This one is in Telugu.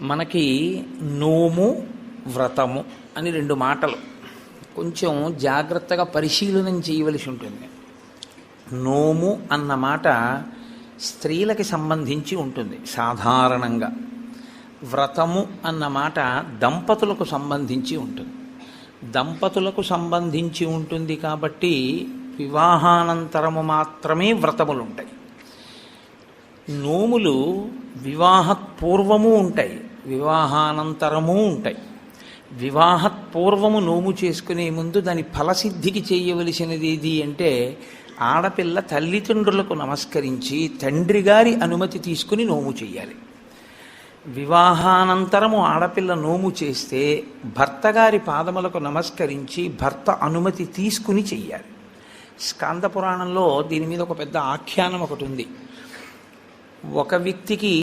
మనకి నోము వ్రతము అని రెండు మాటలు కొంచెం జాగ్రత్తగా పరిశీలనం చేయవలసి ఉంటుంది. నోము అన్న మాట స్త్రీలకి సంబంధించి ఉంటుంది సాధారణంగా. వ్రతము అన్న మాట దంపతులకు సంబంధించి ఉంటుంది. దంపతులకు సంబంధించి ఉంటుంది కాబట్టి వివాహానంతరము మాత్రమే వ్రతములు ఉంటాయి. నోములు వివాహపూర్వము ఉంటాయి, వివాహానంతరము ఉంటాయి. వివాహపూర్వము నోము చేసుకునే ముందు దాని ఫలసిద్ధికి చేయవలసినది ఏది అంటే ఆడపిల్ల తల్లిదండ్రులకు నమస్కరించి తండ్రి గారి అనుమతి తీసుకుని నోము చేయాలి. వివాహానంతరము ఆడపిల్ల నోము చేస్తే భర్త గారి పాదములకు నమస్కరించి భర్త అనుమతి తీసుకుని చెయ్యాలి. స్కాంద పురాణంలో దీని మీద ఒక పెద్ద ఆఖ్యానం ఒకటి ఉంది. ఒక వ్యక్తికి